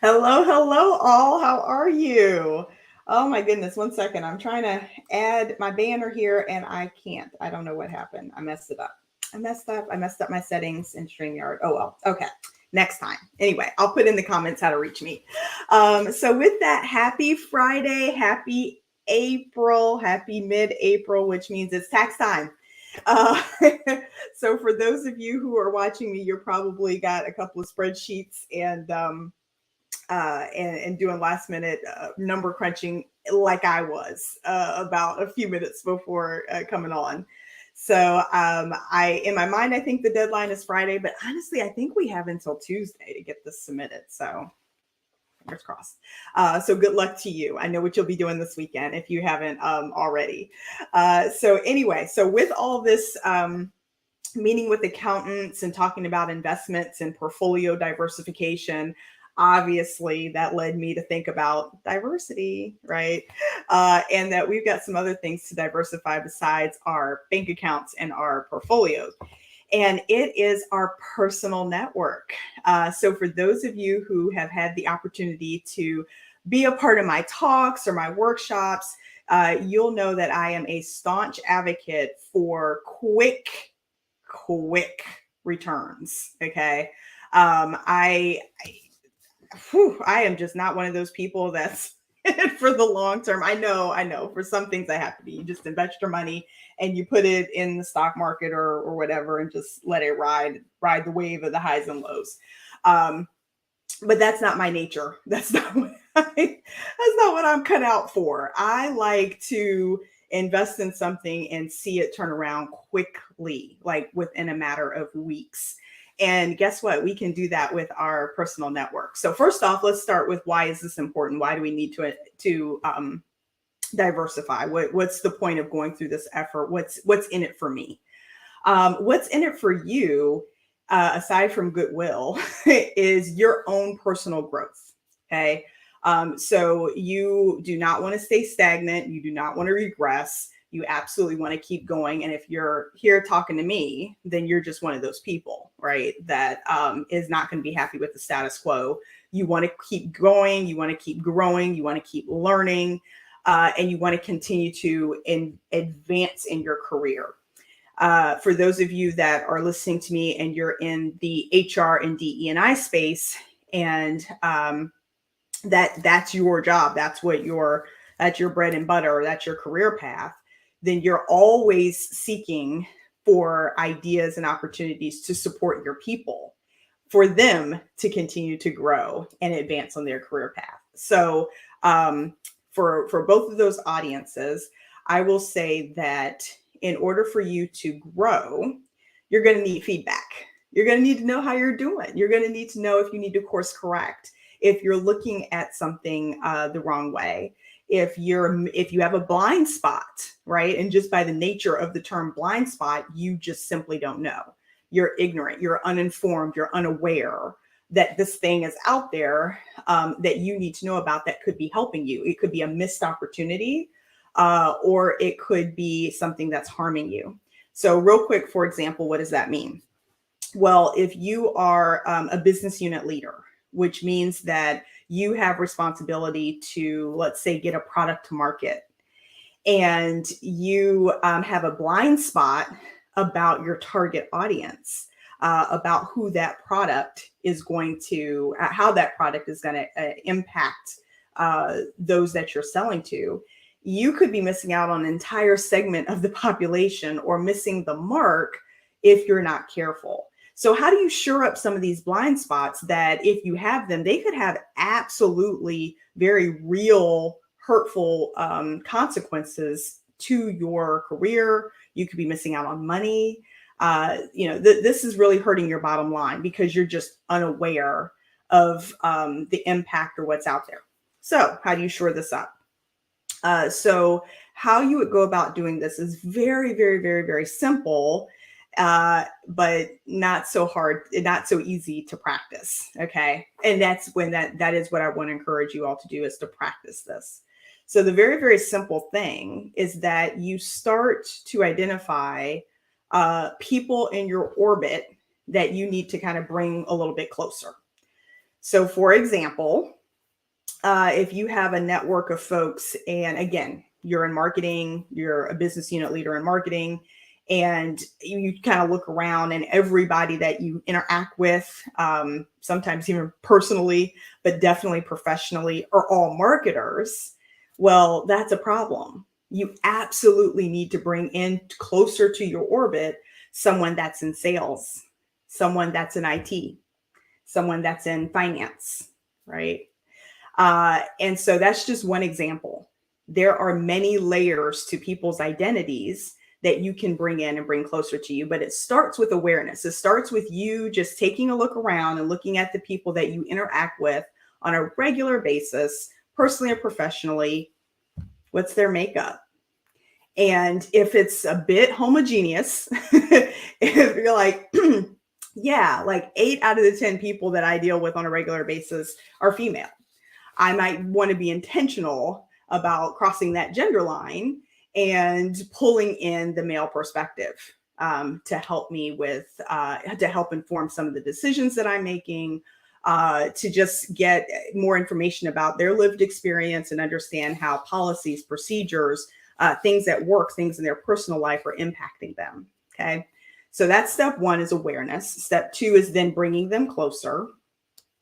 Hello, hello, all. How are you? Oh my goodness. One second. I'm trying to add my banner here and I can't. I don't know what happened. I messed it up. I messed up my settings in StreamYard. Oh well. Okay. Next time. Anyway, I'll put in the comments how to reach me. So with that, happy Friday, happy April, happy mid-April, which means it's tax time. Uh, so for those of you who are watching me, you're probably got a couple of spreadsheets and doing last minute number crunching like I was about a few minutes before coming on. So I, in my mind, I think the deadline is Friday, but honestly, I think we have until Tuesday to get this submitted. So fingers crossed. So good luck to you. I know what you'll be doing this weekend if you haven't already. So anyway, so with all this meeting with accountants and talking about investments and portfolio diversification, obviously that led me to think about diversity, right? And that we've got some other things to diversify besides our bank accounts and our portfolios. And it is our personal network. So for those of you who have had the opportunity to be a part of my talks or my workshops, you'll know that I am a staunch advocate for quick returns. Okay. I am just not one of those people that's for the long term. I know for some things I have to be. You just invest your money and you put it in the stock market or whatever and just let it ride the wave of the highs and lows. But that's not my nature. That's not what I'm cut out for. I like to invest in something and see it turn around quickly, like within a matter of weeks. And guess what? We can do that with our personal network. So first off, let's start with why is this important? Why do we need to diversify? What's the point of going through this effort? What's in it for me? What's in it for you, aside from goodwill, is your own personal growth. Okay. So you do not want to stay stagnant. You do not want to regress. You absolutely want to keep going. And if you're here talking to me, then you're just one of those people, right? That is not going to be happy with the status quo. You want to keep going. You want to keep growing. You want to keep learning. And you want to continue to advance in your career. For those of you that are listening to me and you're in the HR and DE&I space, and that's your job, that's your bread and butter, that's your career path, then you're always seeking for ideas and opportunities to support your people, for them to continue to grow and advance on their career path. So for both of those audiences, I will say that in order for you to grow, you're going to need feedback. You're going to need to know how you're doing. You're going to need to know if you need to course correct, if you're looking at something the wrong way, if you have a blind spot, right? And just by the nature of the term blind spot, you just simply don't know. You're ignorant, you're uninformed, you're unaware that this thing is out there that you need to know about that could be helping you. It could be a missed opportunity, or it could be something that's harming you. So real quick, for example, what does that mean? Well, if you are a business unit leader, which means that you have responsibility to, let's say, get a product to market, and you have a blind spot about your target audience, about who that product is going to, how that product is going to impact those that you're selling to, you could be missing out on an entire segment of the population or missing the mark if you're not careful. So how do you shore up some of these blind spots that if you have them, they could have absolutely very real, hurtful consequences to your career? You could be missing out on money. This is really hurting your bottom line because you're just unaware of the impact or what's out there. So how do you shore this up? So how you would go about doing this is very, very, very, very simple, but not so hard, not so easy to practice. Okay. And that's when that is what I want to encourage you all to do, is to practice this. So the very, very simple thing is that you start to identify people in your orbit that you need to kind of bring a little bit closer. So, for example, if you have a network of folks, and again, you're in marketing, you're a business unit leader in marketing, and you kind of look around, and everybody that you interact with, sometimes even personally, but definitely professionally, are all marketers. Well, that's a problem. You absolutely need to bring in closer to your orbit someone that's in sales, someone that's in IT, someone that's in finance, right? And so that's just one example. There are many layers to people's identities that you can bring in and bring closer to you, but it starts with awareness. It starts with you just taking a look around and looking at the people that you interact with on a regular basis, personally or professionally. What's their makeup? And if it's a bit homogeneous, if you're like, yeah, like 8 out of the 10 people that I deal with on a regular basis are female, I might want to be intentional about crossing that gender line and pulling in the male perspective, to help me with, to help inform some of the decisions that I'm making, to just get more information about their lived experience and understand how policies, procedures, things at work, things in their personal life are impacting them. Okay. So that's step one, is awareness. Step two is then bringing them closer.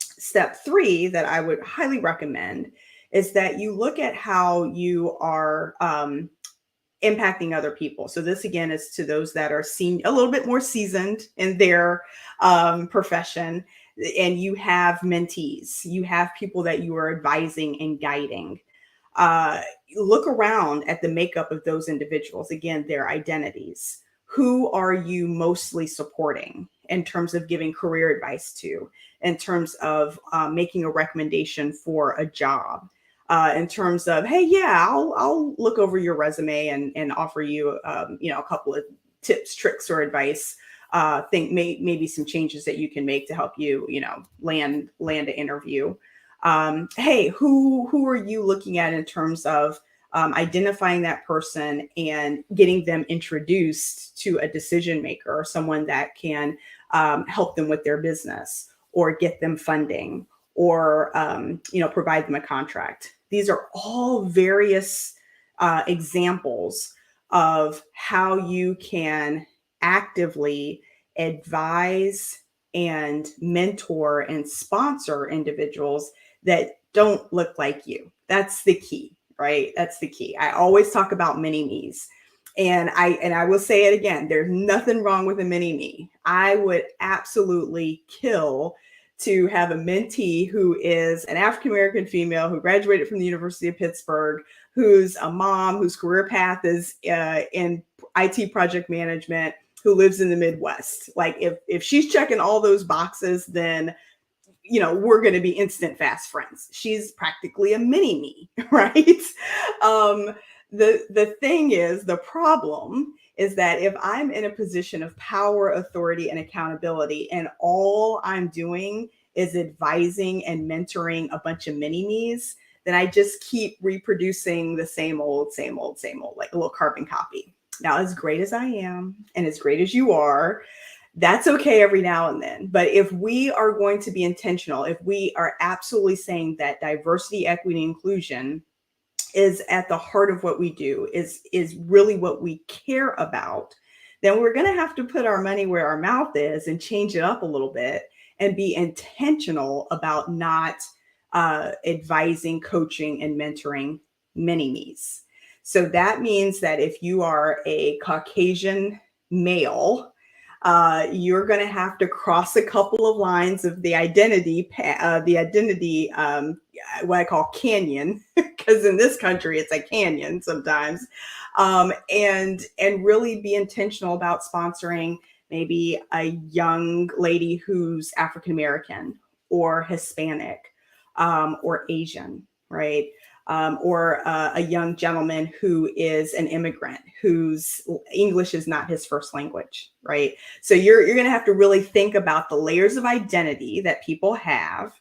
Step three that I would highly recommend is that you look at how you are impacting other people. So this again is to those that are a little bit more seasoned in their profession, and you have mentees, you have people that you are advising and guiding. Look around at the makeup of those individuals. Again, their identities. Who are you mostly supporting in terms of giving career advice to, in terms of making a recommendation for a job, in terms of, hey, yeah, I'll look over your resume and offer you, a couple of tips, tricks, or advice. Think maybe some changes that you can make to help you, land an interview. Hey, who are you looking at in terms of identifying that person and getting them introduced to a decision maker, or someone that can help them with their business, or get them funding, or provide them a contract. These are all various examples of how you can actively advise and mentor and sponsor individuals that don't look like you. That's the key, right? That's the key. I always talk about mini me's. And I will say it again, there's nothing wrong with a mini me. I would absolutely kill to have a mentee who is an African-American female who graduated from the University of Pittsburgh, who's a mom, whose career path is in IT project management, who lives in the Midwest. Like if she's checking all those boxes, then we're going to be instant fast friends. She's practically a mini me, right? The thing is, the problem is that if I'm in a position of power, authority, and accountability, and all I'm doing is advising and mentoring a bunch of mini me's, then I just keep reproducing the same old, like a little carbon copy. Now, as great as I am, and as great as you are, that's okay every now and then. But if we are going to be intentional, if we are absolutely saying that diversity, equity, inclusion is at the heart of what we do, is really what we care about, then we're going to have to put our money where our mouth is and change it up a little bit and be intentional about not advising, coaching, and mentoring mini me's. So that means that if you are a Caucasian male, you're going to have to cross a couple of lines of the identity, what I call canyon, because in this country it's a canyon sometimes, and really be intentional about sponsoring maybe a young lady who's African American or Hispanic, or Asian, right? Or a young gentleman who is an immigrant whose English is not his first language, right? So you're going to have to really think about the layers of identity that people have,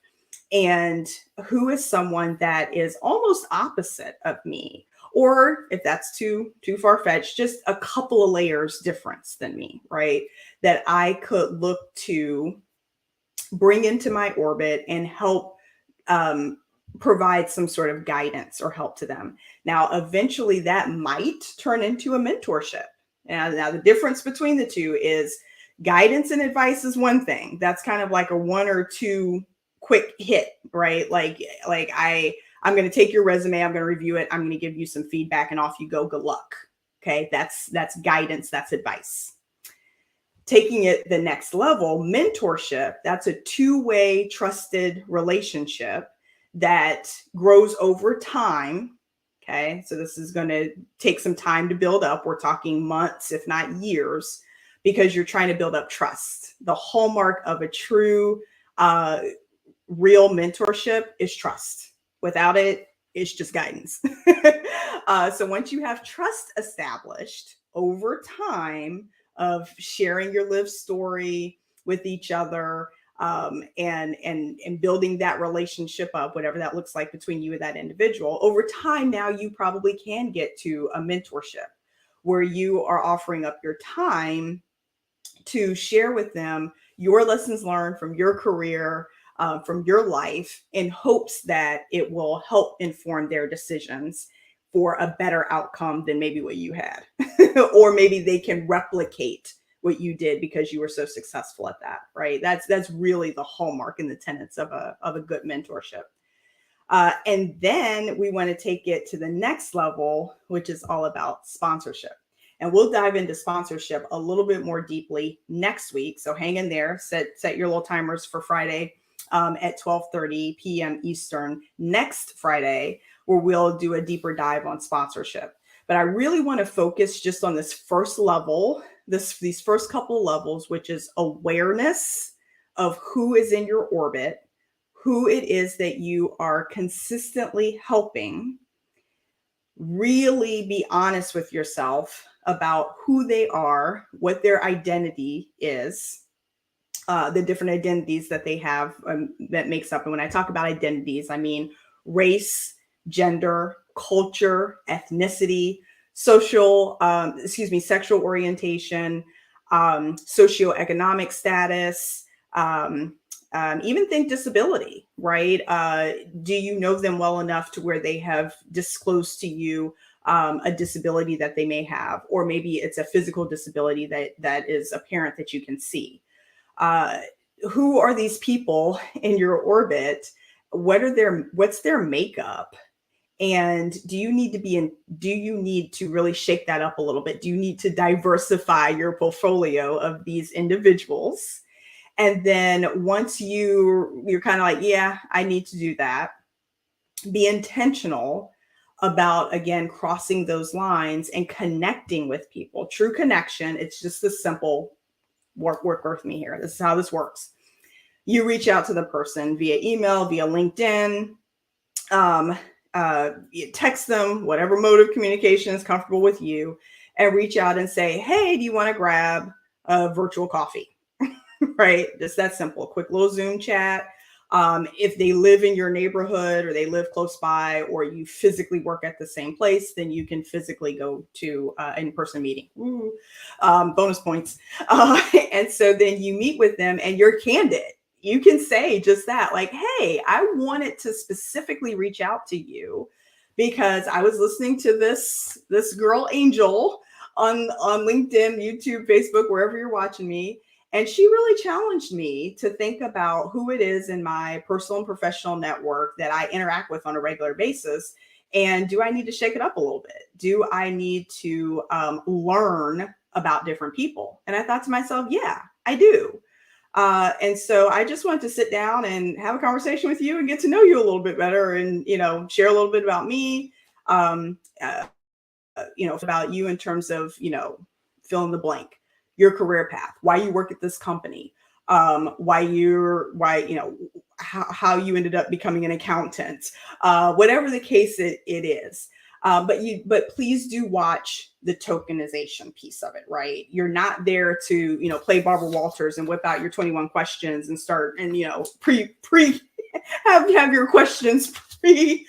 and who is someone that is almost opposite of me, or if that's too far-fetched, just a couple of layers difference than me, right? That I could look to bring into my orbit and help um, provide some sort of guidance or help to them. Now, eventually that might turn into a mentorship. And now the difference between the two is guidance and advice is one thing. That's kind of like a one or two quick hit, right? I'm going to take your resume, I'm going to review it, I'm going to give you some feedback, and off you go. Good luck. Okay, that's guidance, that's advice. Taking it the next level, mentorship, that's a two-way trusted relationship that grows over time. Okay, so this is going to take some time to build up. We're talking months, if not years, because you're trying to build up trust. The hallmark of a true, real mentorship is trust. Without it, it's just guidance. So once you have trust established over time of sharing your live story with each other, and building that relationship up, whatever that looks like between you and that individual, over time, now you probably can get to a mentorship where you are offering up your time to share with them your lessons learned from your career, from your life, in hopes that it will help inform their decisions for a better outcome than maybe what you had. Or maybe they can replicate what you did because you were so successful at that, right? That's really the hallmark and the tenets of a good mentorship. And then we want to take it to the next level, which is all about sponsorship. And we'll dive into sponsorship a little bit more deeply next week. So hang in there, set your little timers for Friday at 12:30 p.m. Eastern next Friday, where we'll do a deeper dive on sponsorship. But I really want to focus just on this first level, these first couple of levels, which is awareness of who is in your orbit, who it is that you are consistently helping. Really be honest with yourself about who they are, what their identity is, the different identities that they have, that makes up. And when I talk about identities, I mean race, gender, culture, ethnicity, sexual orientation, socioeconomic status, even think disability, right? Do you know them well enough to where they have disclosed to you a disability that they may have, or maybe it's a physical disability that is apparent that you can see? Who are these people in your orbit? What's their makeup? And do you need to really shake that up a little bit? Do you need to diversify your portfolio of these individuals? And then once you're kind of like, yeah, I need to do that, be intentional about, again, crossing those lines and connecting with people. True connection. It's just this simple, work with me here. This is how this works. You reach out to the person via email, via LinkedIn, you text them, whatever mode of communication is comfortable with you, and reach out and say, hey, do you want to grab a virtual coffee? Right? Just that simple. A quick little Zoom chat. If they live in your neighborhood or they live close by, or you physically work at the same place, then you can physically go to an in-person meeting. Ooh, bonus points. And so then you meet with them and you're candid. You can say just that, like, hey, I wanted to specifically reach out to you because I was listening to this girl Angel on LinkedIn, YouTube, Facebook, wherever you're watching me. And she really challenged me to think about who it is in my personal and professional network that I interact with on a regular basis. And do I need to shake it up a little bit? Do I need to learn about different people? And I thought to myself, yeah, I do. And so I just wanted to sit down and have a conversation with you and get to know you a little bit better, and, share a little bit about me, about you in terms of, fill in the blank, your career path, why you work at this company, how you ended up becoming an accountant, whatever the case it is. But please do watch the tokenization piece of it, right? You're not there to, play Barbara Walters and whip out your 21 questions and start and, have your questions pre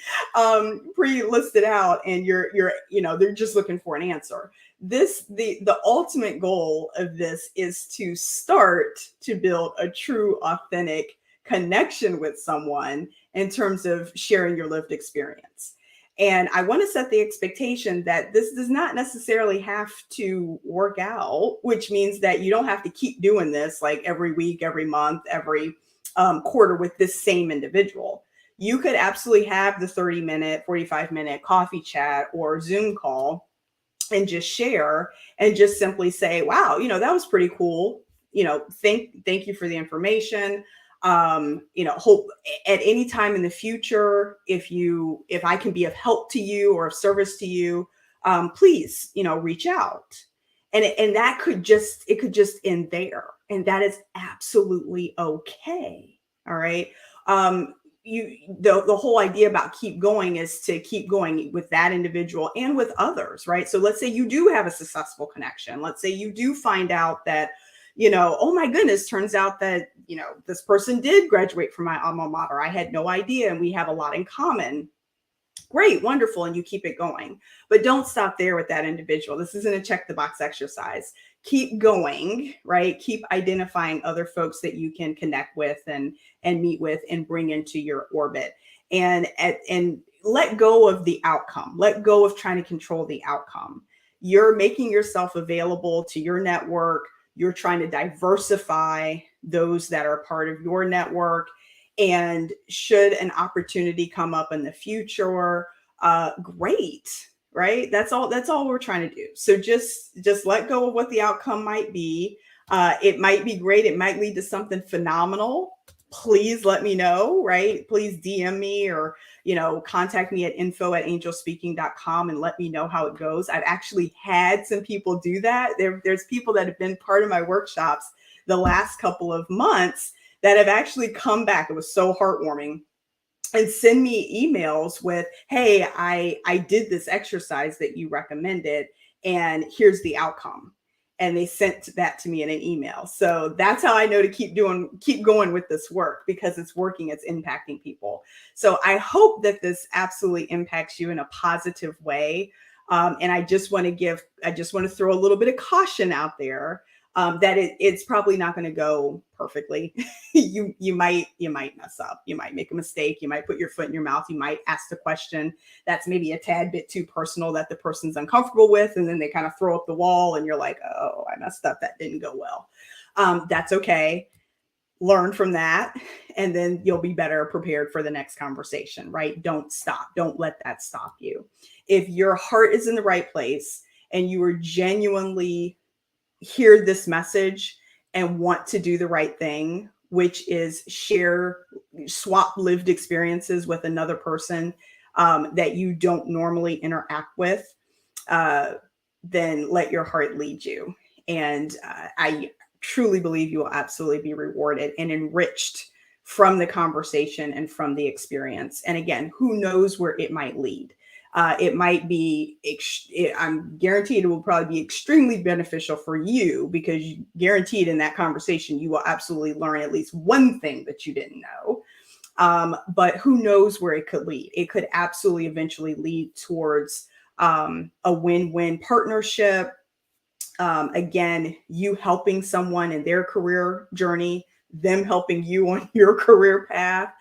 listed out, and they're just looking for an answer. the ultimate goal of this is to start to build a true, authentic connection with someone in terms of sharing your lived experience. And I want to set the expectation that this does not necessarily have to work out, which means that you don't have to keep doing this like every week, every month, every quarter with this same individual. You could absolutely have the 30-minute, 45-minute coffee chat or Zoom call and just share and just simply say, wow, that was pretty cool. Thank you for the information. Hope at any time in the future, if I can be of help to you or of service to you, please, reach out. And that could just end there. And that is absolutely okay. All right. The whole idea about keep going is to keep going with that individual and with others, right? So let's say you do have a successful connection. Let's say you do find out that, oh my goodness, turns out that, this person did graduate from my alma mater. I had no idea, and we have a lot in common. Great, wonderful, and you keep it going. But don't stop there with that individual. This isn't a check the box exercise. Keep going, right? Keep identifying other folks that you can connect with and meet with and bring into your orbit. And let go of the outcome. Let go of trying to control the outcome. You're making yourself available to your network. You're trying to diversify those that are part of your network. And should an opportunity come up in the future, great, right? That's all we're trying to do. So just let go of what the outcome might be. It might be great. It might lead to something phenomenal. Please let me know, right? Please DM me or, contact me at info@angelspeaking.com and let me know how it goes. I've actually had some people do that. There's people that have been part of my workshops the last couple of months that have actually come back. It was so heartwarming, and send me emails with, hey, I did this exercise that you recommended, and here's the outcome. And they sent that to me in an email. So that's how I know to keep going with this work, because it's working, it's impacting people. So I hope that this absolutely impacts you in a positive way. And I just want to throw a little bit of caution out there. That it's probably not going to go perfectly. you might mess up. You might make a mistake. You might put your foot in your mouth. You might ask the question that's maybe a tad bit too personal that the person's uncomfortable with, and then they kind of throw up the wall, and you're like, oh, I messed up. That didn't go well. That's okay. Learn from that, and then you'll be better prepared for the next conversation, right? Don't stop. Don't let that stop you. If your heart is in the right place and you are genuinely hear this message and want to do the right thing, which is swap lived experiences with another person that you don't normally interact with, then let your heart lead you. And I truly believe you will absolutely be rewarded and enriched from the conversation and from the experience. And again, who knows where it might lead? It might be, I'm guaranteed it will probably be extremely beneficial for you, because guaranteed in that conversation, you will absolutely learn at least one thing that you didn't know. But who knows where it could lead? It could absolutely eventually lead towards a win-win partnership. Again, you helping someone in their career journey, them helping you on your career path.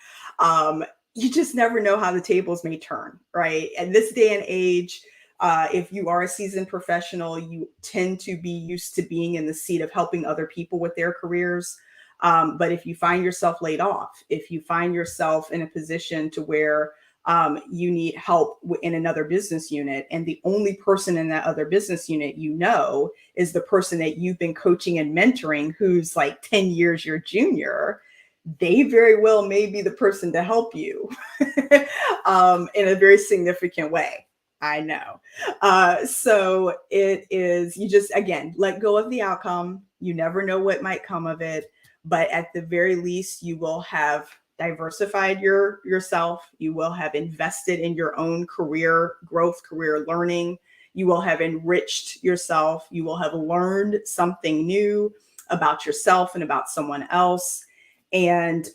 You just never know how the tables may turn, right? And this day and age, if you are a seasoned professional, you tend to be used to being in the seat of helping other people with their careers. But if you find yourself laid off, if you find yourself in a position to where you need help in another business unit, and the only person in that other business unit is the person that you've been coaching and mentoring, who's like 10 years your junior, they very well may be the person to help you in a very significant way. I know. So it is, you just, again, let go of the outcome. You never know what might come of it, but at the very least, you will have diversified yourself. You will have invested in your own career growth, career learning. You will have enriched yourself. You will have learned something new about yourself and about someone else. And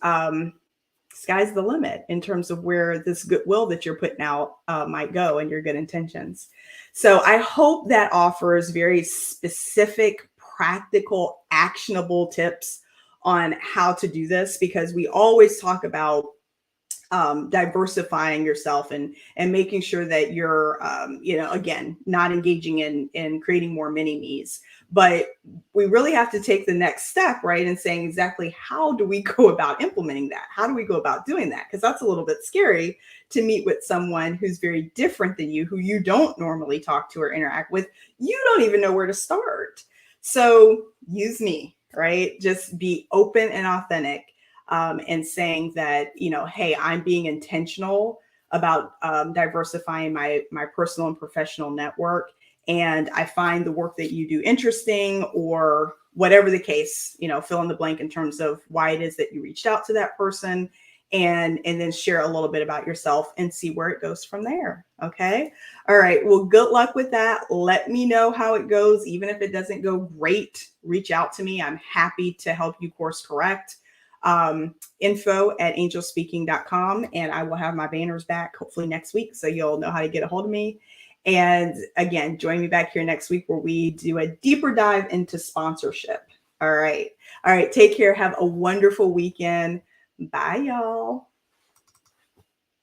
sky's the limit in terms of where this goodwill that you're putting out might go, and your good intentions. So I hope that offers very specific, practical, actionable tips on how to do this, because we always talk about diversifying yourself and making sure that you're again, not engaging in creating more mini me's. But we really have to take the next step, right, and saying exactly how do we go about implementing that, how do we go about doing that, because that's a little bit scary to meet with someone who's very different than you, who you don't normally talk to or interact with. You don't even know where to start. So use me, right? Just be open and authentic, and saying that, hey, I'm being intentional about diversifying my personal and professional network, and I find the work that you do interesting, or whatever the case, fill in the blank in terms of why it is that you reached out to that person, and then share a little bit about yourself and see where it goes from there. Okay. All right. Well, good luck with that. Let me know how it goes. Even if it doesn't go great, reach out to me. I'm happy to help you course correct. Info@angelspeaking.com, and I will have my banners back hopefully next week, so you'll know how to get a hold of me. And again, join me back here next week where we do a deeper dive into sponsorship. All right. Take care. Have a wonderful weekend. Bye, y'all.